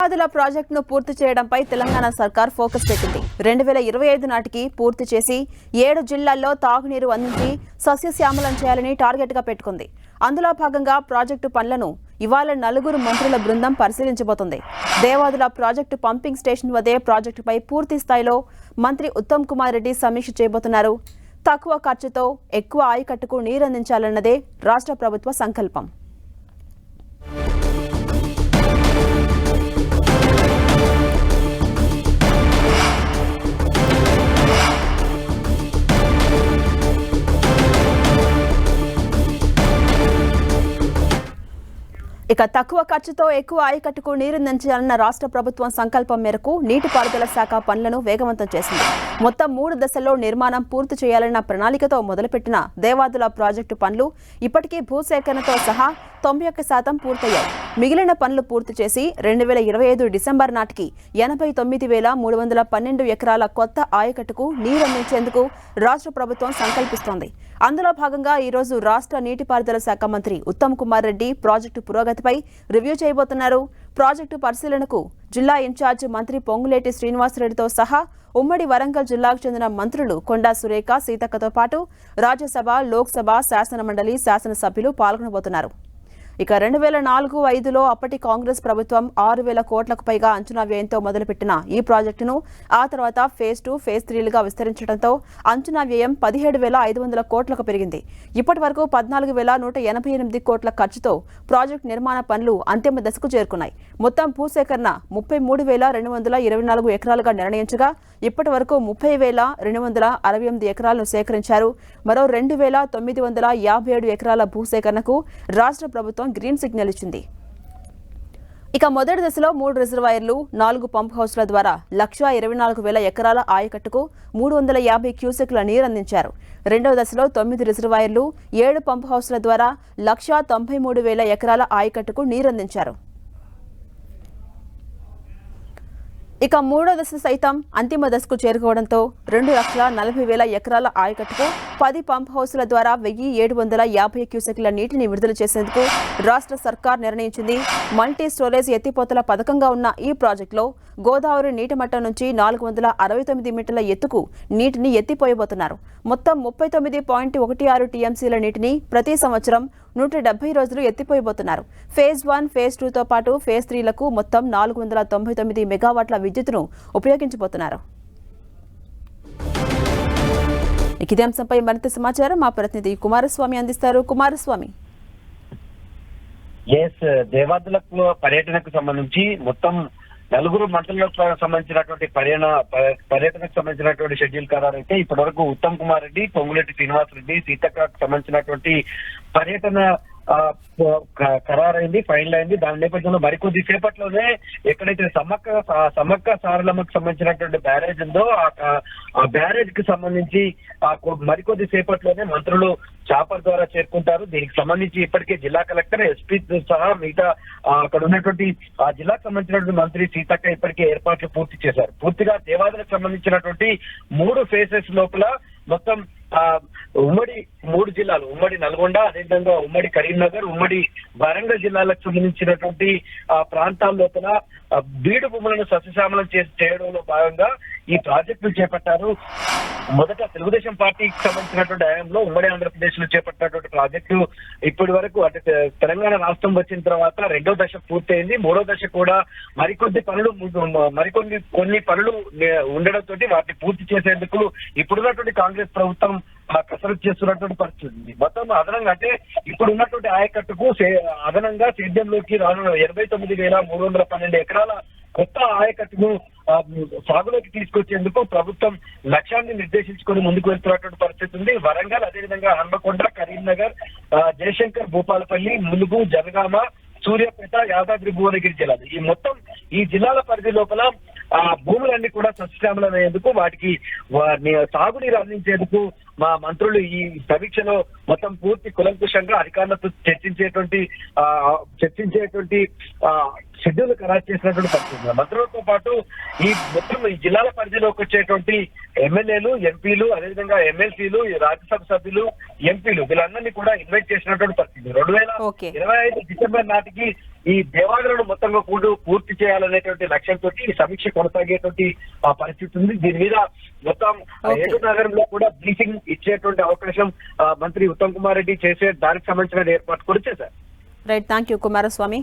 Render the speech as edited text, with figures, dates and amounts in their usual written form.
ఆదుల ప్రాజెక్టును పూర్తి చేయడంపై తెలంగాణ సర్కార్ ఫోకస్ పెట్టింది. 2025 నాటికి పూర్తి చేసి 7 జిల్లాల్లో తాగునీరు అందించి సస్యశ్యామలం చేయాలని టార్గెట్ గా పెట్టుకుంది. అందులో భాగంగా ప్రాజెక్టు పనులను ఇవాళ 4 మంత్రుల బృందం పరిశీలించబోతుంది. దేవాదుల ప్రాజెక్టు పంపింగ్ స్టేషన్ వద్దే ప్రాజెక్టుపై పూర్తి స్థాయిలో మంత్రి ఉత్తమ్ కుమార్ రెడ్డి సమీక్ష చేయబోతున్నారు. తక్కువ ఖర్చుతో ఎక్కువ ఆయకట్టుకు నీరందించాలన్నదే రాష్ట్ర ప్రభుత్వ సంకల్పం. ఇక తక్కువ ఖర్చుతో ఎక్కువ ఆయకట్టుకు నీరందించాలన్న రాష్ట్ర ప్రభుత్వం సంకల్పం మేరకు నీటిపారుదల శాఖ పనులను వేగవంతం చేసింది. మొత్తం 3 దశల్లో నిర్మాణం పూర్తి చేయాలన్న ప్రణాళికతో మొదలుపెట్టిన దేవాదుల ప్రాజెక్టు పనులు ఇప్పటికీ భూసేకరణతో సహా 91% పూర్తయ్యాయి. మిగిలిన పనులు పూర్తి చేసి 2025 డిసెంబర్ నాటికి 89,312 ఎకరాల కొత్త ఆయకట్టుకు నీరందించేందుకు రాష్ట్ర ప్రభుత్వం సంకల్పిస్తోంది. అందులో భాగంగా ఈరోజు రాష్ట్ర నీటిపారుదల శాఖ మంత్రి ఉత్తమ్ కుమార్ రెడ్డి ప్రాజెక్టు పురోగతిపై రివ్యూ చేయబోతున్నారు. ప్రాజెక్టు పరిశీలనకు జిల్లా ఇన్ఛార్జ్ మంత్రి పొంగులేటి శ్రీనివాసరెడ్డితో సహా ఉమ్మడి వరంగల్ జిల్లాకు చెందిన మంత్రులు కొండా సురేఖ, సీతక్కతో పాటు రాజ్యసభ, లోక్సభ, శాసనమండలి శాసనసభ్యులు పాల్గొనబోతున్నారు. ఇక 2004-05లో అప్పటి కాంగ్రెస్ ప్రభుత్వం 6,000 కోట్లకు పైగా అంచనా వ్యయంతో మొదలుపెట్టిన ఈ ప్రాజెక్టును ఆ తర్వాత ఫేజ్ 2, ఫేజ్ 3లుగా విస్తరించడంతో అంచనా వ్యయం 17,500 కోట్లకు పెరిగింది. ఇప్పటి వరకు 14,188 కోట్ల ఖర్చుతో ప్రాజెక్టు నిర్మాణ పనులు అంతిమ దశకు చేరుకున్నాయి. మొత్తం భూసేకరణ 33,224 ఎకరాలుగా నిర్ణయించగా ఇప్పటి వరకు 30,268 ఎకరాలను సేకరించారు. మరో 2,957 ఎకరాల భూసేకరణకు రాష్ట్ర ప్రభుత్వం గ్రీన్ సిగ్నల్ ఇచ్చింది. ఇక మొదటి దశలో 3 రిజర్వాయర్లు, 4 పంప్ హౌస్ల ద్వారా 1,24,000 ఎకరాల ఆయకట్టుకు 350 క్యూసెక్ల నీరందించారు. రెండవ దశలో 9 రిజర్వాయర్లు, 7 పంప్ హౌస్ల ద్వారా 1,93,000 ఎకరాల ఆయకట్టుకు నీరందించారు. ఇక మూడో దశ సైతం అంతిమ దశకు చేరుకోవడంతో 2,40,000 ఎకరాల ఆయకట్టుకు 10 పంప్ హౌస్ల ద్వారా 1,750 క్యూసెక్ల నీటిని విడుదల చేసేందుకు రాష్ట్ర సర్కార్ నిర్ణయించింది. మల్టీ స్టోరేజ్ ఎత్తిపోతల పథకంగా ఉన్న ఈ ప్రాజెక్టులో గోదావరి నీటి మట్టం నుంచి 469 మీటర్ల ఎత్తుకు నీటిని ఎత్తిపోయబోతున్నారు. మొత్తం 39.16 టీఎంసీల నీటిని ప్రతి సంవత్సరం 170 రోజులు ఎత్తిపోయబోతున్నారు. ఫేజ్ 1, ఫేజ్ 2తో పాటు ఫేజ్ 3లకు మొత్తం 499 మెగావాట్ల విద్యుత్తును ఉపయోగించబోతున్నారు. ఇదే అంశంపై మరింత సమాచారం మా ప్రతినిధి కుమారస్వామి అందిస్తారు. కుమారస్వామి, దేవాదులకు పర్యటనకు సంబంధించి మొత్తం 4 మంత్రులకు సంబంధించినటువంటి పర్యటనకు సంబంధించినటువంటి షెడ్యూల్ ఖరారు అయితే ఇప్పటి వరకు ఉత్తమ్ కుమార్ రెడ్డి, పొంగులేటి శ్రీనివాసరెడ్డి, సీతక్కకు సంబంధించినటువంటి పర్యటన ఖరారైంది, ఫైనల్ అయింది. దాని నేపథ్యంలో మరికొద్ది సేపట్లోనే ఎక్కడైతే సమ్మక్క సారలమ్మకు సంబంధించినటువంటి బ్యారేజ్ ఉందో ఆ బ్యారేజ్ కి సంబంధించి మరికొద్ది సేపట్లోనే మంత్రులు చాపర్ ద్వారా చేరుకుంటారు. దీనికి సంబంధించి ఇప్పటికే జిల్లా కలెక్టర్, ఎస్పీ సహా మిగతా అక్కడ ఉన్నటువంటి ఆ జిల్లాకు సంబంధించినటువంటి మంత్రి సీతక్క ఇప్పటికే ఏర్పాట్లు పూర్తి చేశారు. పూర్తిగా దేవాదులకు సంబంధించినటువంటి 3 ఫేజెస్ లోపల మొత్తం ఉమ్మడి 3 జిల్లాలు, ఉమ్మడి నల్గొండ, అదేవిధంగా ఉమ్మడి కరీంనగర్, ఉమ్మడి వరంగల్ జిల్లాలకు సంబంధించినటువంటి ప్రాంతాల లోపల బీడు భూములను సస్యశ్యామలం చేయడంలో భాగంగా ఈ ప్రాజెక్టులు చేపట్టారు. మొదట తెలుగుదేశం పార్టీకి సంబంధించినటువంటి హయాంలో ఉమ్మడి ఆంధ్రప్రదేశ్ లో చేపట్టినటువంటి ప్రాజెక్టు ఇప్పటి వరకు అంటే తెలంగాణ రాష్ట్రం వచ్చిన తర్వాత 2వ దశ పూర్తయింది. 3వ దశ కూడా కొన్ని పనులు ఉండడంతో వాటిని పూర్తి చేసేందుకు ఇప్పుడున్నటువంటి కాంగ్రెస్ ప్రభుత్వం కసరత్తు చేస్తున్నటువంటి పరిస్థితి. మొత్తం అదనంగా అంటే ఇప్పుడు ఉన్నటువంటి ఆయకట్టుకు అదనంగా సేద్యంలోకి రానున్న 89,312 ఎకరాల కొత్త ఆయకట్టును సాగులోకి తీసుకొచ్చేందుకు ప్రభుత్వం లక్ష్యాన్ని నిర్దేశించుకొని ముందుకు వెళ్తున్నటువంటి పరిస్థితి ఉంది. వరంగల్, అదేవిధంగా హన్మకొండ, కరీంనగర్, జయశంకర్, భూపాలపల్లి, ములుగు, జనగామ, సూర్యాపేట, యాదాద్రి భువనగిరి జిల్లాలు ఈ జిల్లాల పరిధి లోపల భూములన్నీ కూడా సస్యశ్యామలమయ్యేందుకు వాటికి సాగునీరు అందించేందుకు మా మంత్రులు ఈ సమీక్షలో మొత్తం పూర్తి కులంకుశంగా అధికారులతో చర్చించేటువంటి షెడ్యూల్ ఖరారు చేసినటువంటి పరిస్థితి. మంత్రులతో పాటు ఈ మొత్తం ఈ జిల్లాల పరిధిలోకి వచ్చేటువంటి ఎమ్మెల్యేలు, ఎంపీలు, అదేవిధంగా ఎమ్మెల్సీలు, రాజ్యసభ సభ్యులు, ఎంపీలు వీళ్ళందరినీ కూడా ఇన్వైట్ చేసినటువంటి పరిస్థితి. 2025 డిసెంబర్ నాటికి ఈ దేవాలయాలను మొత్తంగా పూర్తి చేయాలనేటువంటి లక్ష్యంతో ఈ సమీక్ష కొనసాగేటువంటి పరిస్థితి ఉంది. దీని మీద మొత్తం ఏలూరు నగరంలో కూడా బ్రీఫింగ్ ఇచ్చేటువంటి అవకాశం మంత్రి ఉత్తమ్ కుమార్ రెడ్డి చేసే దానికి సంబంధించిన ఏర్పాటు కూడా చేశారు. Right, thank you Kumaraswamy.